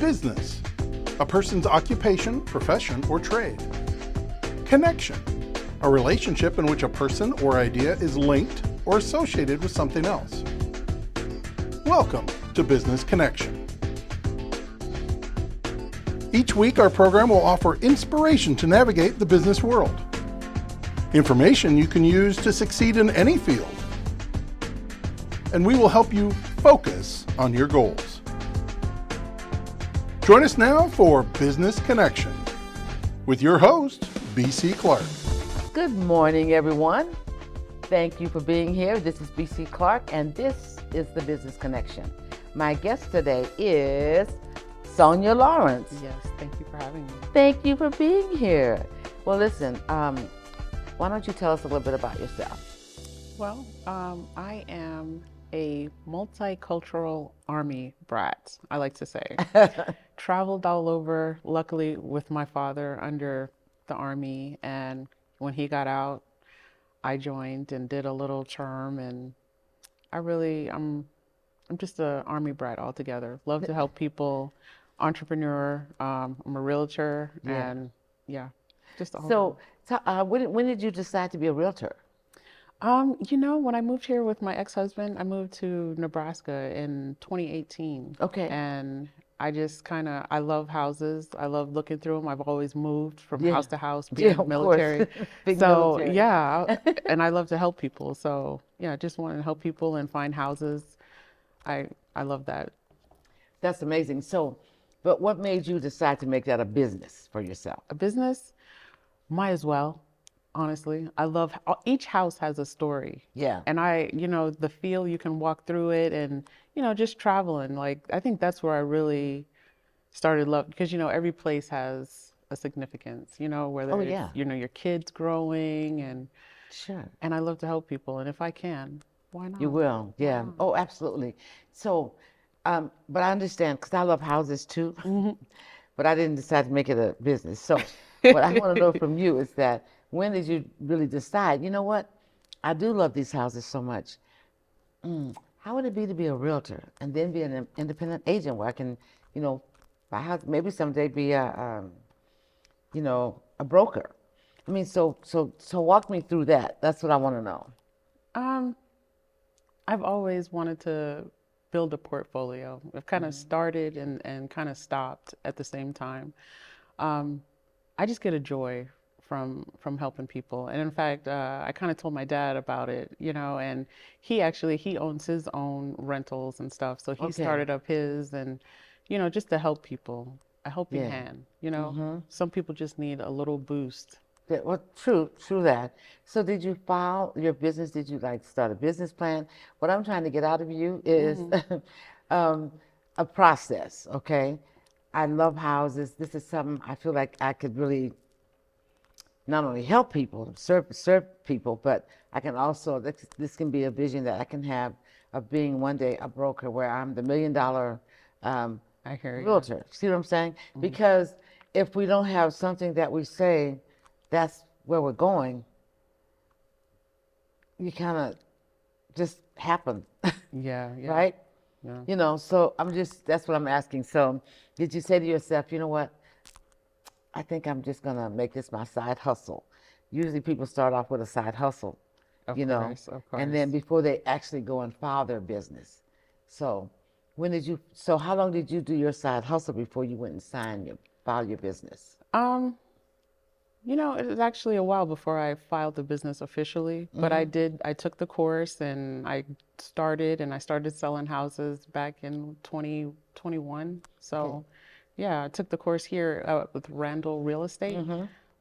Business, a person's occupation, profession, or trade. Connection, a relationship in which a person or idea is linked or associated with something else. Welcome to Business Connection. Each week, our program will offer inspiration to navigate the business world. Information you can use to succeed in any field. And we will help you focus on your goals. Join us now for Business Connection with your host, BC Clark. Good morning, everyone. Thank you for being here. This is BC Clark, and this is the Business Connection. My guest today is Sonia Lawrence. Yes, thank you for having me. Thank you for being here. Well, listen, why don't you tell us a little bit about yourself? Well, I am a multicultural Army brat, I like to say. Traveled all over, luckily with my father under the Army, and when he got out, I joined and did a little term, and I'm just an Army brat altogether. Love to help people, entrepreneur, I'm a realtor, and just a whole. So, when did you decide to be a realtor? When I moved here with my ex-husband, I moved to Nebraska in 2018. Okay. And I just I love houses. I love looking through them. I've always moved from house to house, being military. Big so, military. yeah, and I love to help people. So, yeah, I just wanted to help people and find houses. I love that. That's amazing. So, but what made you decide to make that a business for yourself? A business? Might as well. Honestly, I love each house has a story. Yeah. And the feel, you can walk through it and, just traveling. Like, I think that's where I really started love, because, every place has a significance, whether it's, your kids growing and I love to help people. And if I can, why not? You will. Yeah. Wow. Oh, absolutely. So, but I understand, because I love houses too, but I didn't decide to make it a business. So what I want to know from you is that, when did you really decide, you know what, I do love these houses so much. How would it be to be a realtor and then be an independent agent where I can, buy house, maybe someday be a broker? I mean, so walk me through that. That's what I want to know. I've always wanted to build a portfolio. I've kind of started and kind of stopped at the same time. I just get a joy from helping people. And in fact, I kind of told my dad about it, and he owns his own rentals and stuff. So he started up his, and, just to help people, a helping hand, Some people just need a little boost. Yeah, well, true that. So did you file your business? Did you start a business plan? What I'm trying to get out of you is a process, okay? I love houses. This is something I feel like I could really not only help people, serve people, but I can also, this can be a vision that I can have of being one day a broker where I'm the $1 million I hear realtor. you. See what I'm saying? Because if we don't have something that we say, that's where we're going, you kind of just happen. Yeah. Right? Yeah. So that's what I'm asking. So did you say to yourself, you know what? I think I'm just going to make this my side hustle. Usually people start off with a side hustle, Of course. and then before they actually go and file their business. So how long did you do your side hustle before you went and file your business? It was actually a while before I filed the business officially, but I took the course and I started selling houses back in 2021. So. Okay. Yeah, I took the course here with Randall Real Estate.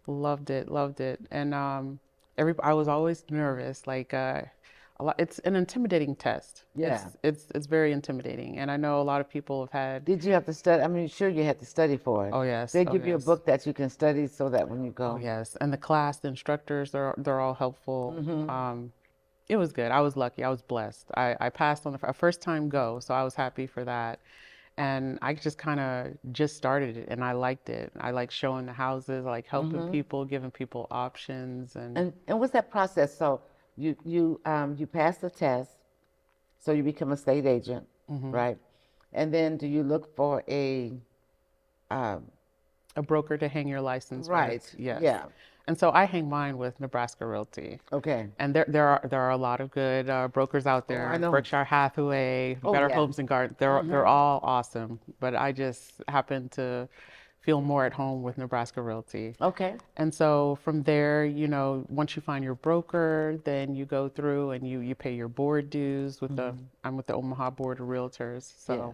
Loved it. And I was always nervous. It's an intimidating test. Yeah. It's very intimidating. And I know a lot of people have had. Did you have to study? I mean, sure you had to study for it. Oh, yes. They give you a book that you can study so that when you go. Oh, yes. And the instructors, they're all helpful. It was good. I was lucky. I was blessed. I passed on the first time go, so I was happy for that. And I just started it, and I liked it. I like showing the houses, I like helping people, giving people options, and what's that process? So you pass the test, so you become a state agent, right? And then do you look for a A broker to hang your license with. Right. Yes. Yeah. And so I hang mine with Nebraska Realty. Okay. And there are a lot of good brokers out Oh, I there. know. Berkshire Hathaway, Oh, Better yeah. Homes and Gardens. They're all awesome. But I just happen to feel more at home with Nebraska Realty. Okay. And so from there, once you find your broker, then you go through and you pay your board dues with I'm with the Omaha Board of Realtors. So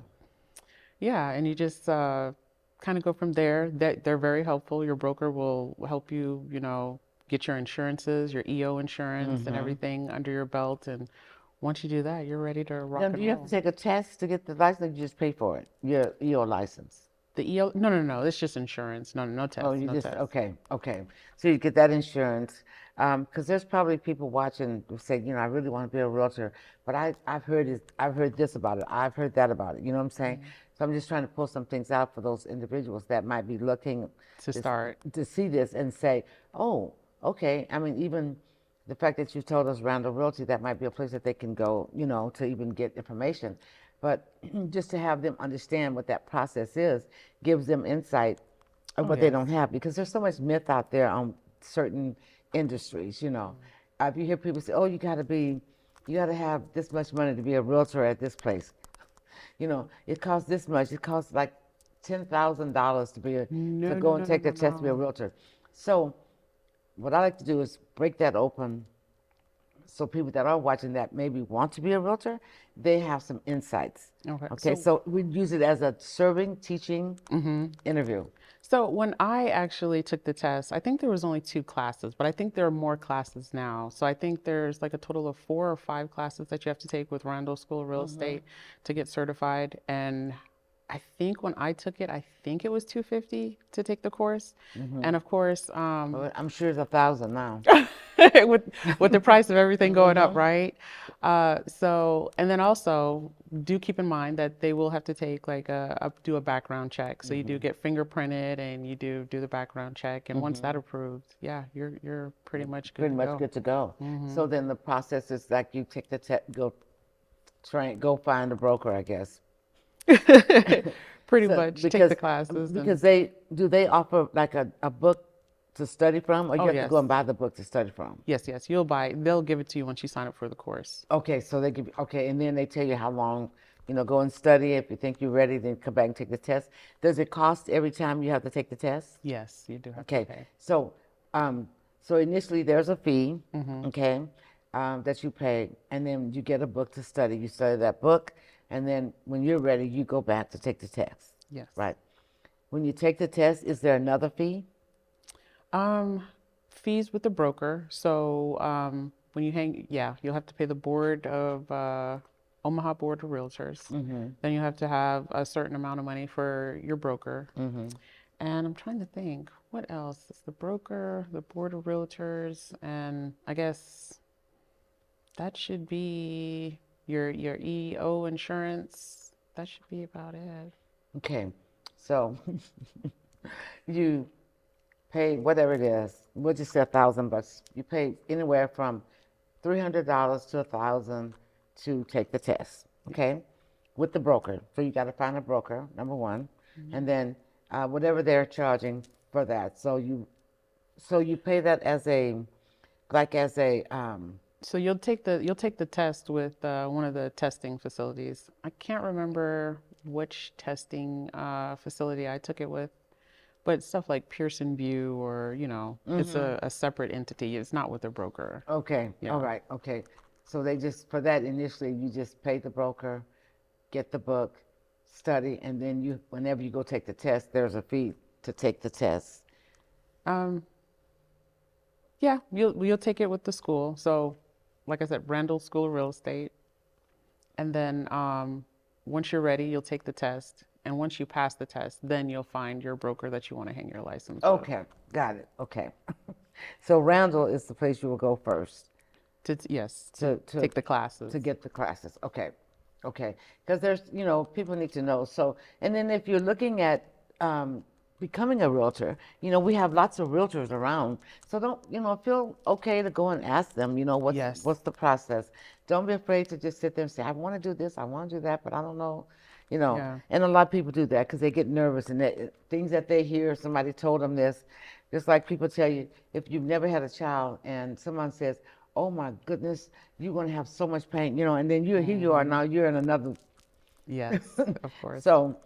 yeah, and you just kind of go from there. They're very helpful. Your broker will help you, get your insurances, your EO insurance and everything under your belt. And once you do that, you're ready to rock Now, and do you have roll. to take a test to get the license, or you just pay for it? Your license. The EO, no, no, no, it's just insurance. No, no Oh, test, you no just, test. okay, okay. So you get that insurance. Because there's probably people watching who say, I really want to be a realtor, but I've heard this about it. I've heard that about it. You know what I'm saying? So I'm just trying to pull some things out for those individuals that might be looking To start. to see this and say, oh, okay. I mean, even the fact that you told us Randall Realty, that might be a place that they can go, to even get information. But just to have them understand what that process is gives them insight of Oh, what they yes. don't have, because there's so much myth out there on certain industries. If you hear people say, oh, you got to have this much money to be a realtor at this place. It costs this much. It costs like $10,000 to No, go no, and no, take no, the test to be a no. realtor. So what I like to do is break that open, so people that are watching that maybe want to be a realtor, they have some insights. Okay, Okay, so we use it as a serving, teaching interview. So when I actually took the test, I think there was only 2 classes, but I think there are more classes now. So I think there's like a total of 4 or 5 classes that you have to take with Randall School of Real Estate to get certified. And I think when I took it, I think it was $250 to take the course. And of course, Well, I'm sure it's 1,000 now. with the price of everything going up, right? And then also do keep in mind that they will have to take like do a background check. So you do get fingerprinted and you do the background check. And once that approved, yeah, you're pretty much good Pretty to much go. good to go. So then the process is like you take the test, go find a broker, I guess. Pretty So, much take the classes. because they offer like a book to study from, or you Oh, have to go yes. and buy the book to study from? Yes, they'll give it to you once you sign up for the course. Okay, so they give you, okay, and then they tell you how long, go and study. If you think you're ready, then come back and take the test. Does it cost every time you have to take the test? Yes, you do have to Okay, pay. so initially there's a fee, okay, that you pay, and then you get a book to study. You study that book, and then when you're ready, you go back to take the test. Yes. Right. When you take the test, is there another fee? Fees with the broker. So when you'll have to pay the board of Omaha Board of Realtors. Then you have to have a certain amount of money for your broker. And I'm trying to think, what else? It's the broker, the Board of Realtors, and I guess that should be your EO insurance. That should be about it. Okay, so you pay whatever it is. We'll just say $1,000. You pay anywhere from $300 to $1,000 to take the test. Okay, with the broker. So you got to find a broker, number one, and then whatever they're charging for that. So you pay that as a So you'll take the test with one of the testing facilities. I can't remember which testing facility I took it with, but stuff like Pearson View or it's a separate entity. It's not with a broker. Okay. Yeah. All right. Okay. So they just, for that initially, you just pay the broker, get the book, study, and then whenever you go take the test, there's a fee to take the test. Yeah, you'll take it with the school. So, like I said, Randall School of Real Estate, and then once you're ready, you'll take the test. And once you pass the test, then you'll find your broker that you want to hang your license with. Okay. Got it. Okay. So Randall is the place you will go first. Yes, To take the classes. to get the classes. Okay. Okay. Because there's, people need to know. So, and then if you're looking at becoming a realtor, we have lots of realtors around. So don't, feel okay to go and ask them, Yes. what's the process. Don't be afraid to just sit there and say, I want to do this, I want to do that, but I don't know, you know. Yeah. And a lot of people do that because they get nervous and things that they hear, somebody told them this. Just like people tell you, if you've never had a child and someone says, oh my goodness, you're going to have so much pain, you know, and then here you are now, you're in another. Yes, of course. So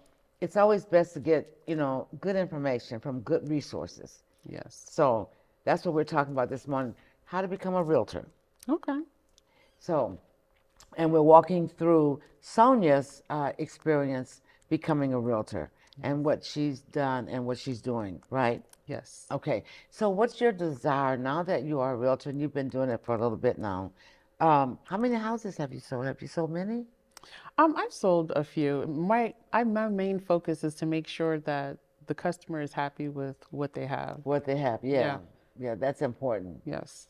it's always best to get, you know, good information from good resources. Yes. So that's what we're talking about this morning, how to become a realtor. Okay. So, and we're walking through Sonia's experience becoming a realtor and what she's done and what she's doing, right? Yes. Okay. So what's your desire now that you are a realtor and you've been doing it for a little bit now? How many houses have you sold? Have you sold many? I've sold a few. My main focus is to make sure that the customer is happy with what they have. What they have, yeah. Yeah. Yeah, that's important. Yes.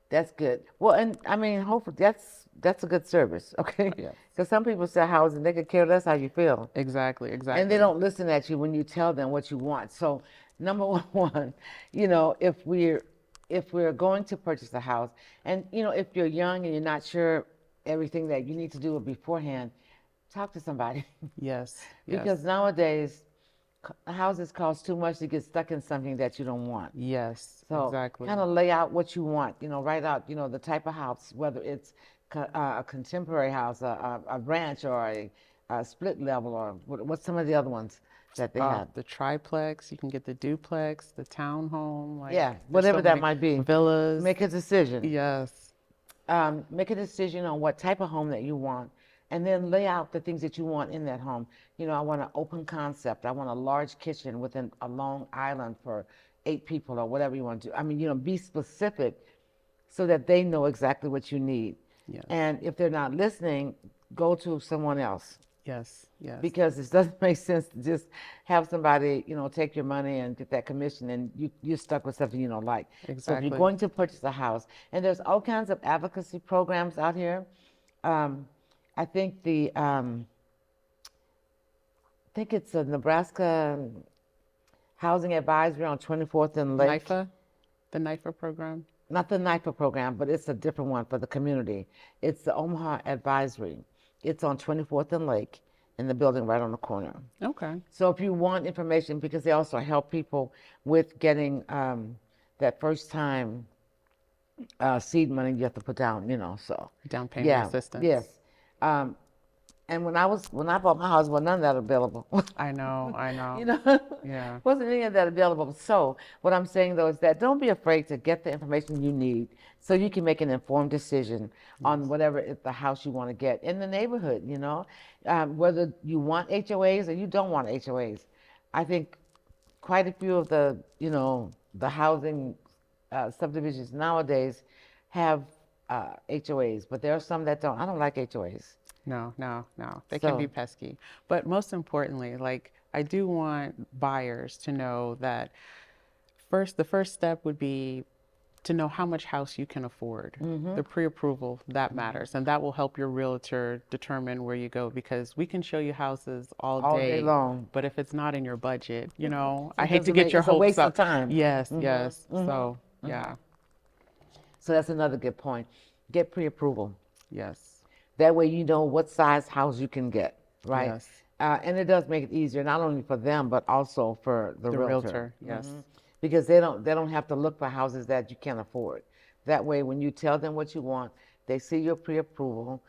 That's good. Well, and I mean, hopefully that's a good service, okay? Yes. Because some people sell houses and they could care less how you feel. Exactly. Exactly. And they don't listen at you when you tell them what you want. So, number one, you know, if we're going to purchase a house, and you know, if you're young and you're not sure everything that you need to do beforehand, talk to somebody. Yes. Because nowadays, houses cost too much to get stuck in something that you don't want. Yes. So Exactly. kind of lay out what you want, you know, write out, you know, the type of house, whether it's a contemporary house, a ranch, or a split level, or what's some of the other ones that they have. The triplex, you can get the duplex, the townhome, like Yeah, there's whatever so that many might be. villas. Make a decision. Yes. Make a decision on what type of home that you want, and then lay out the things that you want in that home. You know, I want an open concept. I want a large kitchen with a long island for 8 people or whatever you want to do. I mean, you know, be specific so that they know exactly what you need. Yes. And if they're not listening, go to someone else. Yes. Yes. Because it doesn't make sense to just have somebody, you know, take your money and get that commission, and you're stuck with something you don't like. So if Exactly. you're going to purchase a house, and there's all kinds of advocacy programs out here. I think it's a Nebraska Housing Advisory on 24th and Lake. NIFA, the NIFA program. Not the NIFA program, but it's a different one for the community. It's the Omaha Advisory. It's on 24th and Lake in the building right on the corner. Okay. So if you want information, because they also help people with getting that first time seed money you have to put down, you know, so. Down payment Yeah, assistance. yes. And when I bought my house, well, none of that available. I know. You know, Yeah. wasn't any of that available. So what I'm saying though is that don't be afraid to get the information you need so you can make an informed decision on whatever the house you want to get in the neighborhood, you know, whether you want HOAs or you don't want HOAs. I think quite a few of the, you know, the housing subdivisions nowadays have HOAs, but there are some that don't. I don't like HOAs. No. They can be So- pesky. But most importantly, like I do want buyers to know that the first step would be to know how much house you can afford. The pre-approval, that matters. And that will help your realtor determine where you go, because we can show you houses all day long. But if it's not in your budget, you know, I It hate to doesn't get make- your it's a hopes waste up. of time. Yes, yes. So, yeah, So that's another good point. Get pre-approval. yes, That way you know what size house you can get, right? yes. And it does make it easier, not only for them, but also for the The realtor. realtor, yes. Because they don't have to look for houses that you can't afford. That way, when you tell them what you want, they see your pre-approval,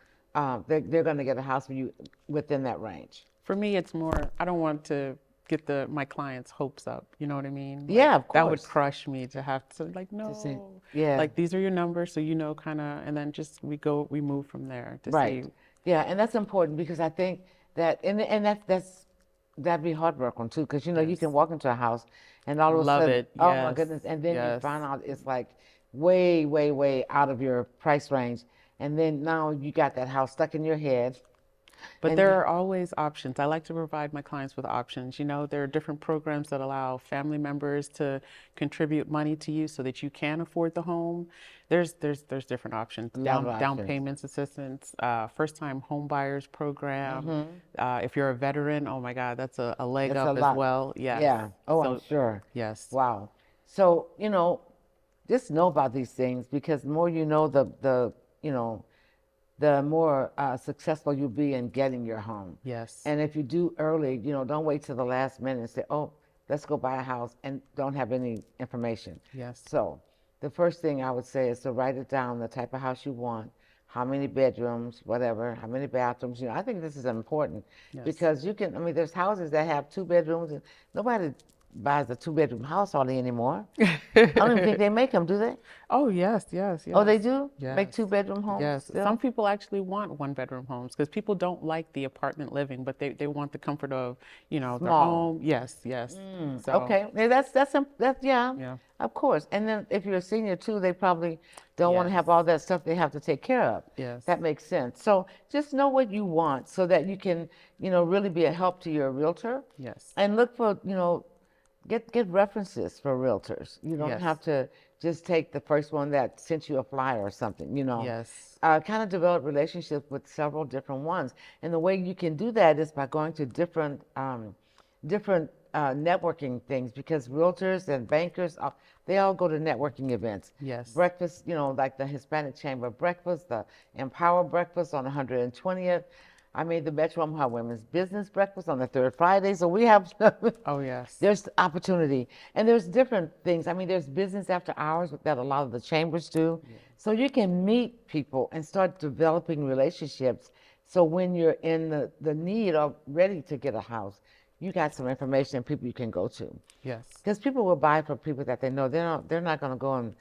they're going to get a house for you within that range. For me, it's more, I don't want to get my clients' hopes up. You know what I mean? Yeah, of That would course. crush me to have to like, no. say, yeah. Like these are your numbers, so you know, kind of, and then just we move from there to Right. see. Yeah, and that's important because I think that, and that'd be heartbreaking too, because you know you can walk into a house and all of a Love sudden, it, oh my yes, goodness, and then you yes. find out it's like way, way, way out of your price range, and then now you got that house stuck in your head. But And there you- are always options. I like to provide my clients with options. You know, there are different programs that allow family members to contribute money to you so that you can afford the home. There's different options. Lot of Down options. payments assistance, first time home buyers program. If you're a veteran, oh my God, that's a leg It's up a lot. as well. Yes. Yeah. Oh, I'm So, sure. yes. Wow. So, you know, just know about these things because the more you know, the the more successful you'll be in getting your home. Yes. And if you do early, don't wait till the last minute and say, oh, let's go buy a house and don't have any information. Yes. So the first thing I would say is to write it down, the type of house you want, how many bedrooms, whatever, how many bathrooms. I think this is important Yes. because there's houses that have 2 bedrooms and nobody buys a 2-bedroom house hardly anymore. I don't even think they make them, do they? Oh, yes, yes, yes. Oh, they do? Yes. Make 2-bedroom homes? Yes. still? Some people actually want 1-bedroom homes because people don't like the apartment living, but they want the comfort of, their Small. home. Yes, yes. So, Okay, yeah, yeah, yeah. of course. And then if you're a senior too, they probably don't want to have all that stuff they have to take care of. Yes. That makes sense. So just know what you want so that you can, really be a help to your realtor. Yes. And look for, get references for realtors. You don't Yes. have to just take the first one that sent you a flyer or something, Yes. Kind of develop relationships with several different ones. And the way you can do that is by going to different networking things, because realtors and bankers, they all go to networking events. Yes. Breakfast, like the Hispanic Chamber Breakfast, the Empower Breakfast on 120th. I made the Metro Omaha Women's Business Breakfast on the 3rd Friday. So we have, Oh, yes. there's opportunity. And there's different things. There's business after hours that a lot of the chambers do. So you can meet people and start developing relationships. So when you're in the need or ready to get a house, you got some information and people you can go to. Yes. Because people will buy for people that they know. They're not going to go and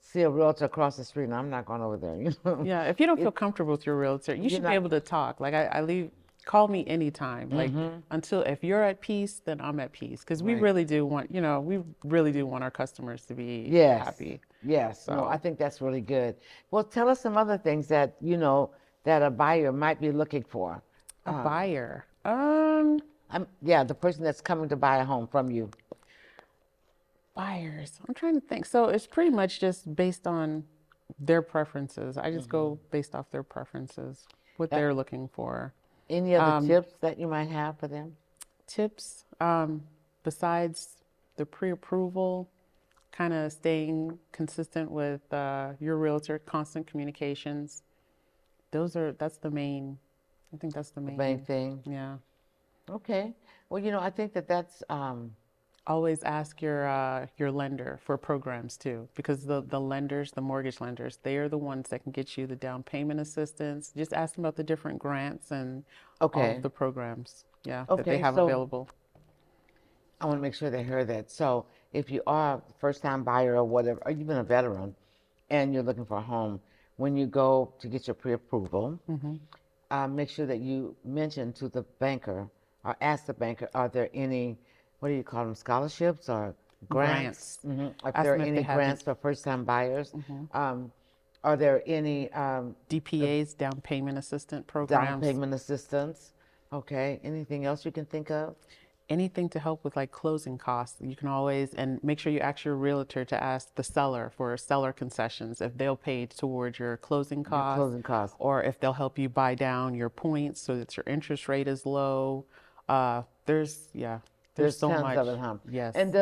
see a realtor across the street and I'm not going over there. Yeah. If you don't feel comfortable with your realtor, you should be able to talk. Like I leave, call me anytime. Like if you're at peace, then I'm at peace. Because we really do want, we really do want our customers to be happy. Yes. No, I think that's really good. Well, tell us some other things that, that a buyer might be looking for. A buyer. The person that's coming to buy a home from you. Buyers. I'm trying to think. So it's pretty much just based on their preferences. I just go based off their preferences, what they're looking for. Any other tips that you might have for them? Tips, besides the pre-approval, kind of staying consistent with your realtor, constant communications. That's the main, I think that's the main thing. Yeah. Okay. Well, I think that's always ask your lender for programs too, because the lenders, the mortgage lenders, they are the ones that can get you the down payment assistance. Just ask them about the different grants and all of the programs, that they have available. I want to make sure they heard that. So if you are a first-time buyer or whatever, or even a veteran, and you're looking for a home, when you go to get your pre-approval, make sure that you mention to the banker or ask the banker, are there any, what do you call them, scholarships or grants? If there are any grants for first-time buyers. Are there any DPAs, down payment assistant programs? Down payment assistance. Okay. Anything else you can think of? Anything to help with like closing costs. You can always, and make sure you ask your realtor to ask the seller for seller concessions, if they'll pay towards your closing costs. Or if they'll help you buy down your points so that your interest rate is low. There's so tons much of it, huh? Yes. And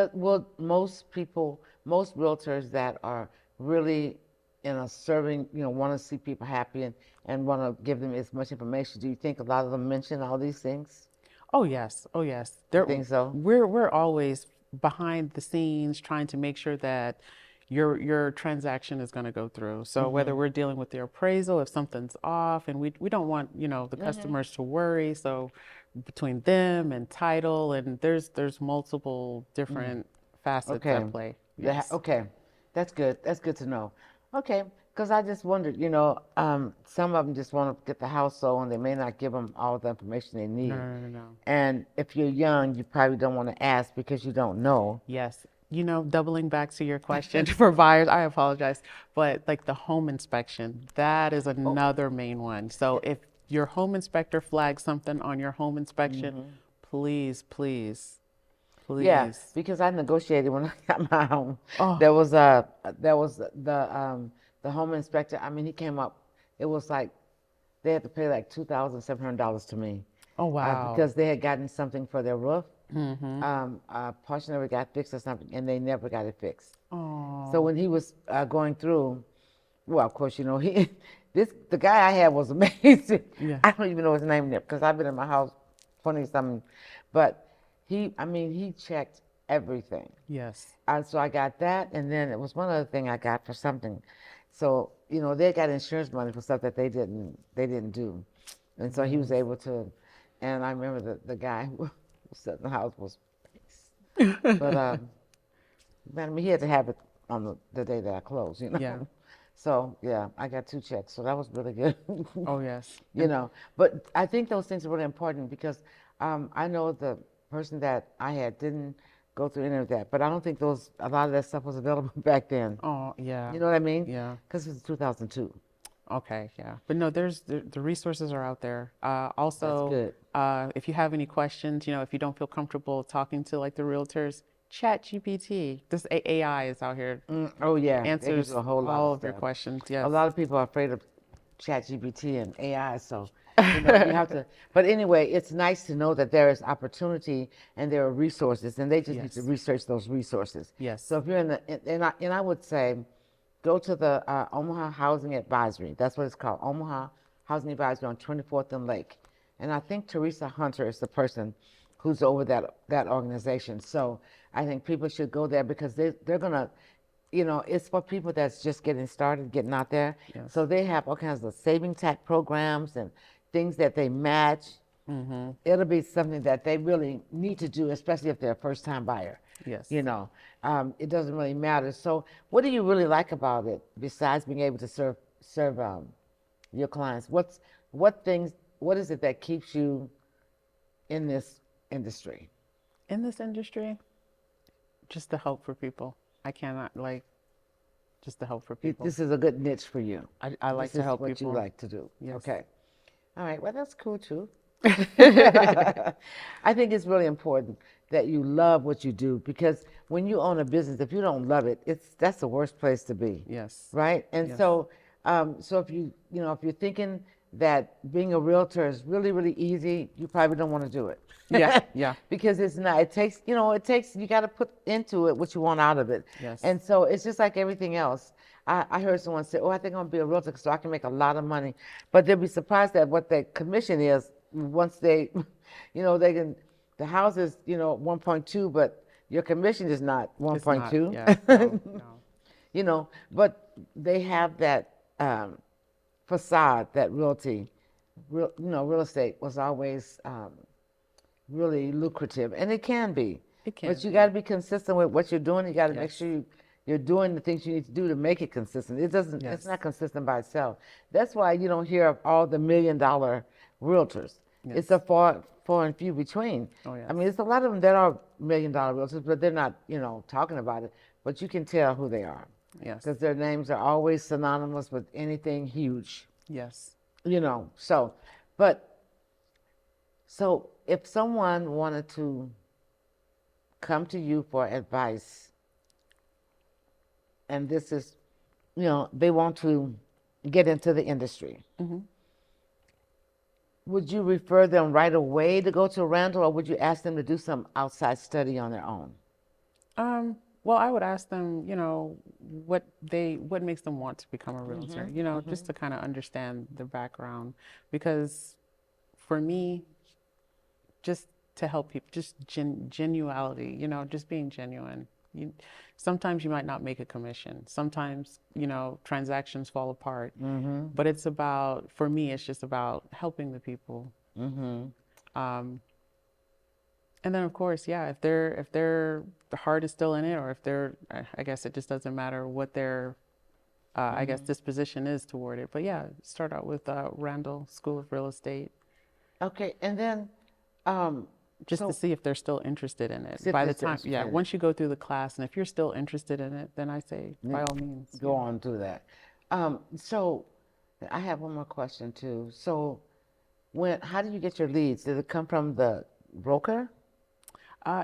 most realtors that are really in a serving, want to see people happy and want to give them as much information. Do you think a lot of them mention all these things? Oh yes. Oh yes. I think so. We're always behind the scenes trying to make sure that your transaction is going to go through. So whether we're dealing with their appraisal, if something's off, and we don't want the customers to worry. So between them and title, and there's multiple different facets at play. Yes. Okay, that's good. That's good to know. Okay, because I just wondered, some of them just want to get the house sold, and they may not give them all the information they need. No. And if you're young, you probably don't want to ask because you don't know. Yes. Doubling back to your question for buyers, I apologize, but like the home inspection, that is another main one. So if your home inspector flags something on your home inspection, please. Yeah, because I negotiated when I got my home. There was the home inspector. He came up. It was like they had to pay like $2,700 to me. Oh wow! Because they had gotten something for their roof. Portion never got fixed or something, and they never got it fixed. So when he was going through, well, of course, he the guy I had was amazing. Yeah. I don't even know his name yet because I've been in my house 20 something, but I mean, he checked everything. Yes. So I got that, and then it was one other thing I got for something. So they got insurance money for stuff that they didn't do, and so he was able to. And I remember the guy who sat in the house was pissed, but but I mean, he had to have it on the day that I closed. Yeah. So yeah, I got 2 checks, so that was really good. Oh, yes. But I think those things are really important because I know the person that I had didn't go through any of that, but I don't think a lot of that stuff was available back then. Oh, yeah. You know what I mean? Yeah. Because it was 2002. Okay, yeah. But no, the resources are out there. That's Also, good. if you have any questions, if you don't feel comfortable talking to like the realtors, Chat GPT. This AI is out here, Oh yeah, they can answers do a whole lot all of of your stuff. questions. A Yes. lot of people are afraid of ChatGPT and AI, so you have to. But anyway, it's nice to know that there is opportunity and there are resources, and they just need to Yes. research those resources. Yes. So if you're and I would say, go to the Omaha Housing Advisory. That's what it's called, Omaha Housing Advisory on 24th and Lake. And I think Teresa Hunter is the person who's over that organization. So I think people should go there because they're gonna it's for people that's just getting started, getting out there. Yes. So they have all kinds of saving tax programs and things that they match. It'll be something that they really need to do, especially if they're a first-time buyer. Yes. It doesn't really matter. So what do you really like about it besides being able to serve your clients? What is it that keeps you in this industry? In this industry, just the help for people. I cannot just the help for people. This is a good niche for you. I like This to is help what people. you like to do. Yes. Okay. All right. Well, that's cool too. I think it's really important that you love what you do because when you own a business, if you don't love it, that's the worst place to be. Yes. Right. And Yes. so if you're thinking that being a realtor is really, really easy, you probably don't want to do it. Yeah. Yeah. Because it's not. It takes you got to put into it what you want out of it. Yes. And so it's just like everything else. I heard someone say, "Oh, I think I'm gonna be a realtor so I can make a lot of money," but they'll be surprised at what their commission is once they, they can. The house is 1.2, but your commission is not It's not. 1.2. Yeah. No. No. But they have that facade that real estate was always really lucrative, and it can be. It can But you be. got to be consistent with what you're doing. You got to make Yes. sure you're doing the things you need to do to make it consistent. It doesn't. Yes. It's not consistent by itself. That's why you don't hear of all the $1 million realtors. Yes. It's a far and few between. Oh, yes. I mean, there's a lot of them that are $1 million realtors, but they're not, talking about it. But you can tell who they are Yes. because their names are always synonymous with anything huge. Yes. So if someone wanted to come to you for advice, and this is, they want to get into the industry, would you refer them right away to go to Randall, or would you ask them to do some outside study on their own? Well, I would ask them, what makes them want to become a realtor, just to kind of understand the background. Because for me, just to help people, just genuality, just being genuine. Sometimes you might not make a commission. Sometimes, transactions fall apart. But for me, it's just about helping the people. And then of course, yeah, if the heart is still in it, or I guess it just doesn't matter what their, I guess, disposition is toward it. But yeah, start out with Randall School of Real Estate. Okay, and then just to see if they're still interested in it. See if By they're the still time, interested yeah, in it. once you go through the class, and if you're still interested in it, then I say by all means. Go on through that. So I have one more question too. So how do you get your leads? Did it come from the broker?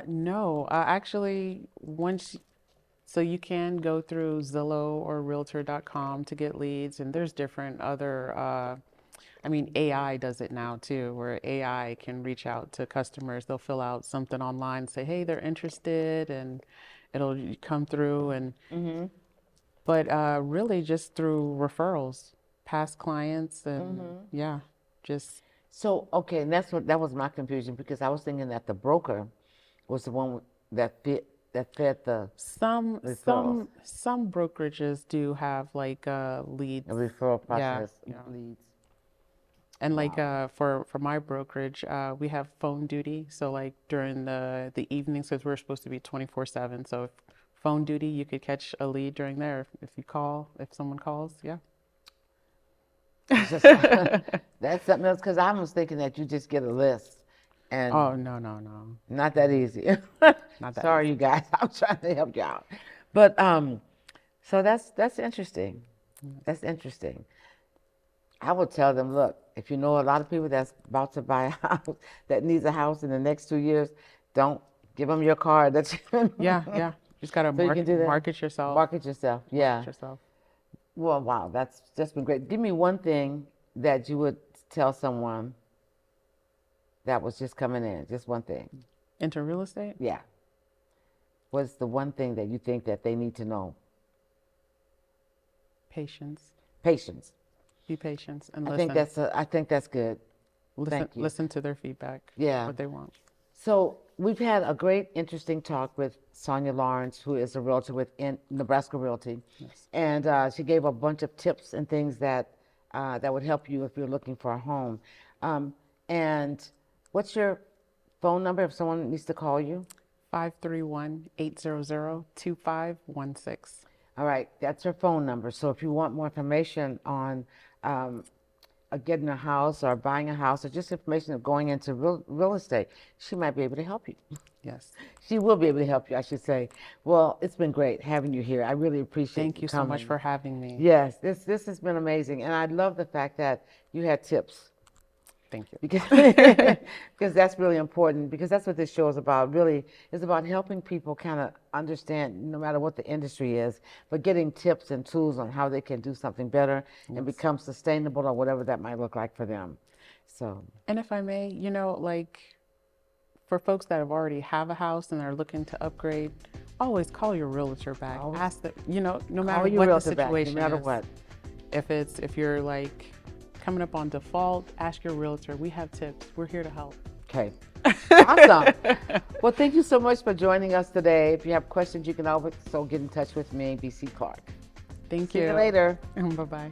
No, actually, so you can go through Zillow or Realtor.com to get leads, and there's different other, AI does it now too, where AI can reach out to customers. They'll fill out something online, say, hey, they're interested, and it'll come through. But really just through referrals. past clients, and yeah, just So, okay, and that was my confusion because I was thinking that the broker was the one that fed the some referrals, some brokerages do have like the leads. referral Yeah, process yeah. leads. And like Wow. for my brokerage, we have phone duty. So like during the evenings, because we're supposed to be 24/7. So if phone duty, you could catch a lead during there if you call, if someone calls. Yeah. It's just that's something else because I was thinking that you just get a list and Oh, no, no, no. not that easy. Not that Sorry, easy. you guys. I'm trying to help you out. But so that's interesting. That's interesting. I would tell them, look, if you know a lot of people that's about to buy a house that needs a house in the next 2 years, don't give them your card. That's Yeah, yeah. Just gotta so you can do that. market yourself. Market yourself. Yeah. Market yourself. Well, wow, that's just been great. Give me one thing that you would tell someone that was just coming in. Just one thing. Into real estate, Yeah. What's the one thing that you think that they need to know? patience. Patience. Be patient and I listen. think I think that's good. Listen, Thank you. listen to their feedback. Yeah. What they want. So we've had a great, interesting talk with Sonia Lawrence, who is a realtor with Nebraska Realty, Yes. and she gave a bunch of tips and things that that would help you if you're looking for a home. And what's your phone number if someone needs to call you? 531-800-2516. All right, that's her phone number. So if you want more information on getting a house or buying a house or just information of going into real estate, she might be able to help you. Yes. She will be able to help you, I should say. Well, it's been great having you here. I really appreciate Thank you so much coming. for having me. Yes, this has been amazing, and I love the fact that you had tips Thank you. because because that's really important. Because that's what this show is about. Really, is about helping people kind of understand, no matter what the industry is, but getting tips and tools on how they can do something better and become sustainable or whatever that might look like for them. So, And if I may, like for folks that have already have a house and are looking to upgrade, always call your realtor back. Always. Ask that, no call matter your what the realtor back, situation no matter is. what. If you're like coming up on default, ask your realtor. We have tips. We're here to help. Okay. Awesome. Well, thank you so much for joining us today. If you have questions, you can also get in touch with me, BC Clark. Thank See you. you later. Bye-bye.